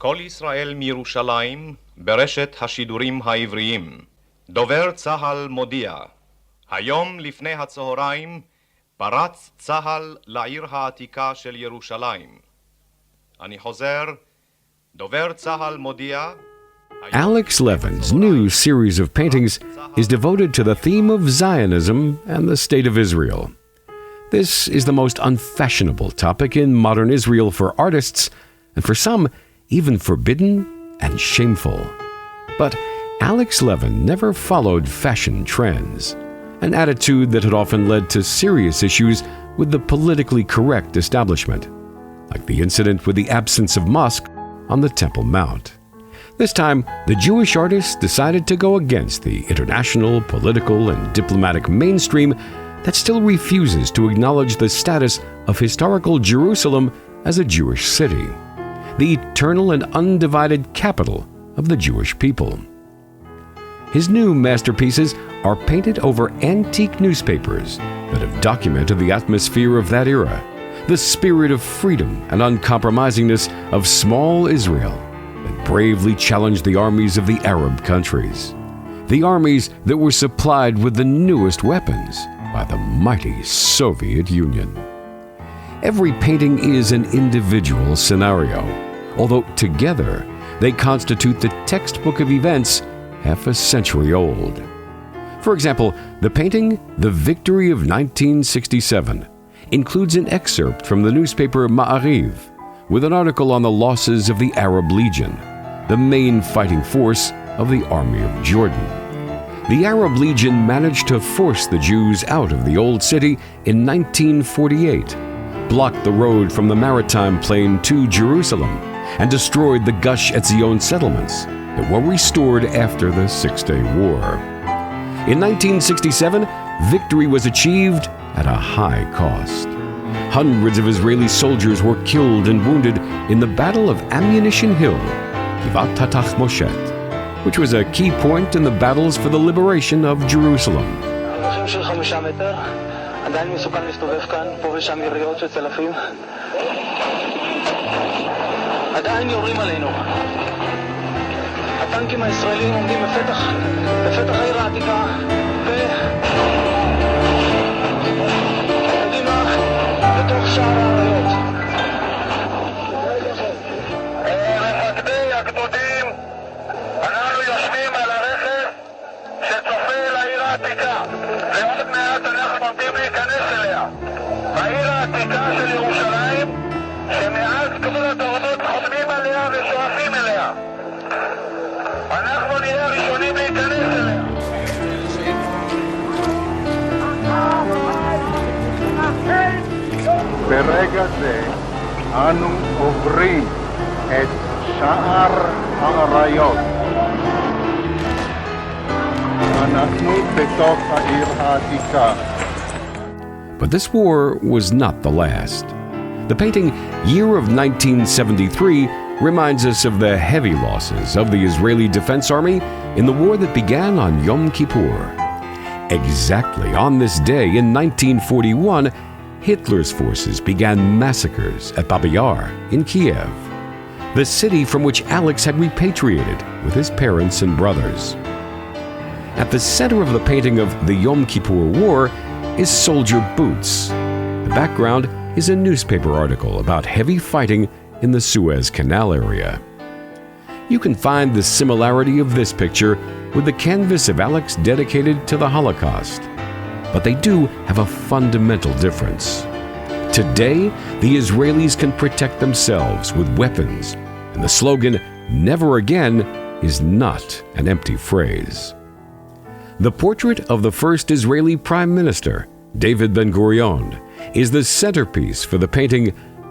כל ישראל מירושלים ברשת השידורים העבריים. דובר צה"ל מודיע, היום לפני הצהריים פרץ צה"ל לעיר העתיקה של ירושלים. אני חוזר, דובר צה"ל מודיע. Alex Levin's new series of paintings is devoted to the theme of Zionism and the State of Israel. This is the most unfashionable topic in modern Israel for artists, and for some, even forbidden and shameful. But Alex Levin never followed fashion trends, an attitude that had often led to serious issues with the politically correct establishment, like the incident with the absence of mosque on the Temple Mount. This time, the Jewish artist decided to go against the international, political, and diplomatic mainstream that still refuses to acknowledge the status of historical Jerusalem as a Jewish city, the eternal and undivided capital of the Jewish people. His new masterpieces are painted over antique newspapers that have documented the atmosphere of that era, the spirit of freedom and uncompromisingness of small Israel that bravely challenged the armies of the Arab countries, the armies that were supplied with the newest weapons by the mighty Soviet Union. Every painting is an individual scenario, although together they constitute the textbook of events half a century old. For example, the painting The Victory of 1967 includes an excerpt from the newspaper Ma'ariv with an article on the losses of the Arab Legion, the main fighting force of the Army of Jordan. The Arab Legion managed to force the Jews out of the Old City in 1948, blocked the road from the Maritime Plain to Jerusalem, and destroyed the Gush Etzion settlements that were restored after the Six-Day War. In 1967, victory was achieved at a high cost. Hundreds of Israeli soldiers were killed and wounded in the Battle of Ammunition Hill, Givat Moshet, which was a key point in the battles for the liberation of Jerusalem. הטנקים הישראלים עומדים בפתח העיר העתיקה קדימה לתוך שער האריות. מפקדי הגדודים, אנחנו יושבים על הרכס שצופה לעיר העתיקה ועוד מעט אנחנו עומדים להיכנס אליה. העיר העתיקה של ירושלים שמאז כל הדורות חותמים עליה ושואפים אליה. אנחנו נהיה הראשונים להיכנס אליה. ברגע זה אנו עוברים את שער האריות. אנחנו בתוך העיר העתיקה. But this war was not the last. The painting Year of 1973 reminds us of the heavy losses of the Israeli Defense Army in the war that began on Yom Kippur. Exactly on this day in 1941, Hitler's forces began massacres at Babi Yar in Kiev, the city from which Alex had repatriated with his parents and brothers. At the center of the painting of the Yom Kippur War is soldier boots. The background is a newspaper article about heavy fighting in the Suez Canal area. You can find the similarity of this picture with the canvas of Alex dedicated to the Holocaust, but they do have a fundamental difference. Today, the Israelis can protect themselves with weapons, and the slogan, "Never Again," is not an empty phrase. The portrait of the first Israeli Prime Minister, David Ben-Gurion, is the centerpiece for the painting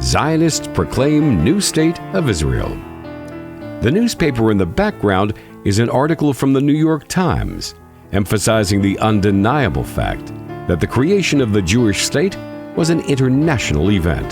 Zionists Proclaim New State of Israel. The newspaper in the background is an article from the New York Times, emphasizing the undeniable fact that the creation of the Jewish state was an international event.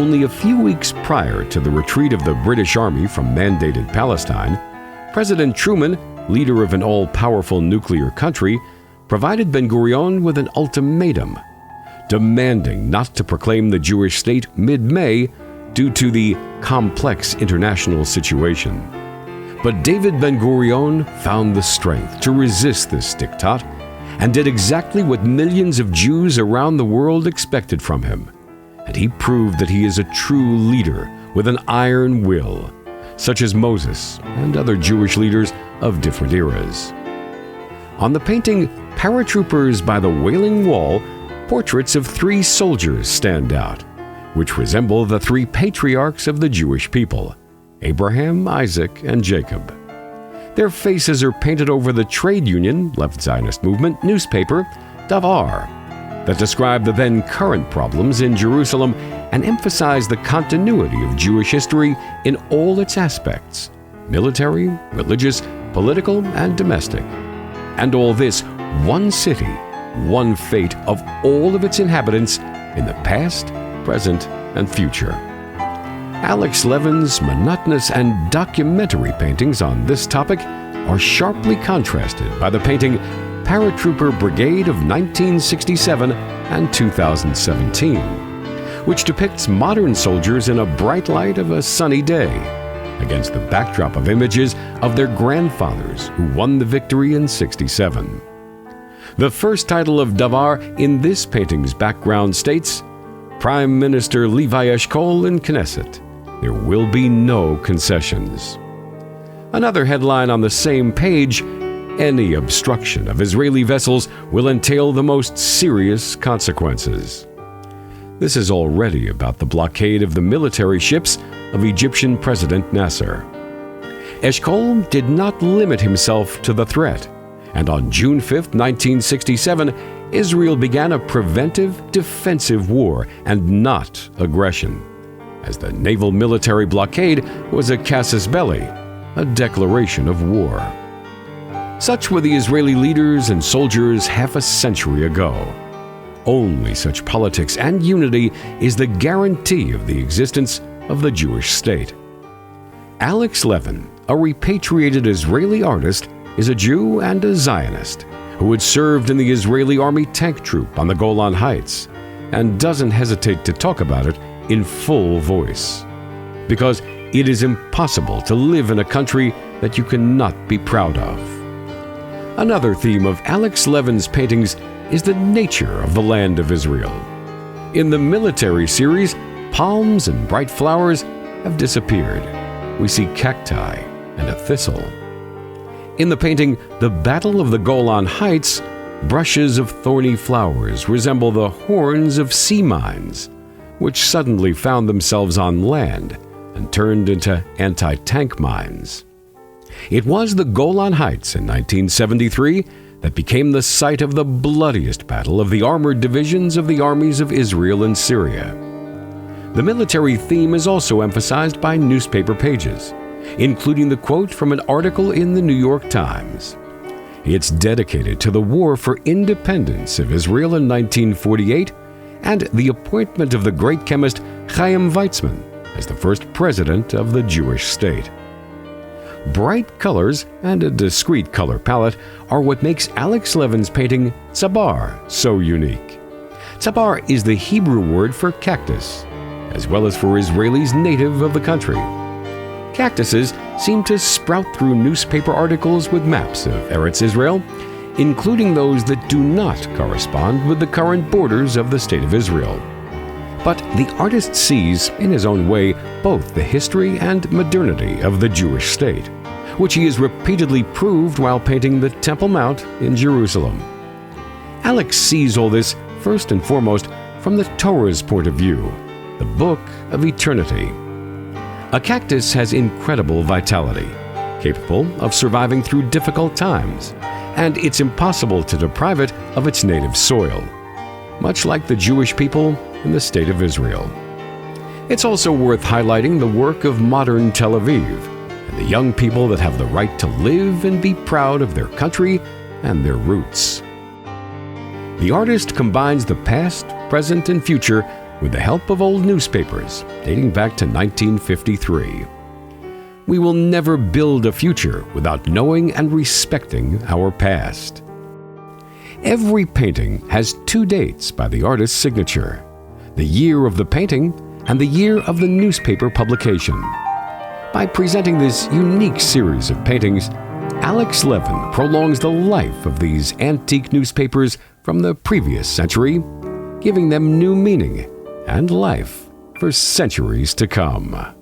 Only a few weeks prior to the retreat of the British Army from mandated Palestine, President Truman, leader of an all-powerful nuclear country, provided Ben-Gurion with an ultimatum, demanding not to proclaim the Jewish state mid-May, due to the complex international situation. But David Ben-Gurion found the strength to resist this diktat and did exactly what millions of Jews around the world expected from him. And he proved that he is a true leader with an iron will, such as Moses and other Jewish leaders of different eras. On the painting Paratroopers by the Wailing Wall, portraits of 3 soldiers stand out, which resemble the 3 patriarchs of the Jewish people, Abraham, Isaac, and Jacob. Their faces are painted over the trade union, left Zionist movement, newspaper, Davar, that describe the then current problems in Jerusalem and emphasize the continuity of Jewish history in all its aspects, military, religious, political, and domestic. And all this, one city, one fate of all of its inhabitants in the past, present, and future. Alex Levin's monotonous and documentary paintings on this topic are sharply contrasted by the painting Paratrooper Brigade of 1967 and 2017, which depicts modern soldiers in a bright light of a sunny day, against the backdrop of images of their grandfathers who won the victory in '67. The first title of Davar in this painting's background states, Prime Minister Levi Eshkol in Knesset. There will be no concessions. Another headline on the same page, any obstruction of Israeli vessels will entail the most serious consequences. This is already about the blockade of the military ships of Egyptian President Nasser. Eshkol did not limit himself to the threat, and on June 5, 1967, Israel began a preventive defensive war and not aggression, as the naval military blockade was a casus belli, a declaration of war. Such were the Israeli leaders and soldiers half a century ago. Only such politics and unity is the guarantee of the existence of the Jewish state. Alex Levin, a repatriated Israeli artist, is a Jew and a Zionist who had served in the Israeli Army tank troop on the Golan Heights and doesn't hesitate to talk about it in full voice. Because it is impossible to live in a country that you cannot be proud of. Another theme of Alex Levin's paintings is the nature of the land of Israel. In the military series, palms and bright flowers have disappeared. We see cacti and a thistle. In the painting The Battle of the Golan Heights, brushes of thorny flowers resemble the horns of sea mines, which suddenly found themselves on land and turned into anti-tank mines. It was the Golan Heights in 1973 that became the site of the bloodiest battle of the armored divisions of the armies of Israel and Syria. The military theme is also emphasized by newspaper pages, including the quote from an article in the New York Times. It's dedicated to the war for independence of Israel in 1948 and the appointment of the great chemist Chaim Weizmann as the first president of the Jewish state. Bright colors and a discreet color palette are what makes Alex Levin's painting Tzabar so unique. Tzabar is the Hebrew word for cactus, as well as for Israelis native of the country. Cactuses seem to sprout through newspaper articles with maps of Eretz Israel, including those that do not correspond with the current borders of the State of Israel. But the artist sees, in his own way, both the history and modernity of the Jewish state, which he has repeatedly proved while painting the Temple Mount in Jerusalem. Alex sees all this, first and foremost, from the Torah's point of view, the Book of Eternity. A cactus has incredible vitality, capable of surviving through difficult times, and it's impossible to deprive it of its native soil, much like the Jewish people in the State of Israel. It's also worth highlighting the work of modern Tel Aviv and the young people that have the right to live and be proud of their country and their roots. The artist combines the past, present, and future with the help of old newspapers dating back to 1953. We will never build a future without knowing and respecting our past. Every painting has 2 dates by the artist's signature: the year of the painting and the year of the newspaper publication. By presenting this unique series of paintings, Alex Levin prolongs the life of these antique newspapers from the previous century, giving them new meaning and life for centuries to come.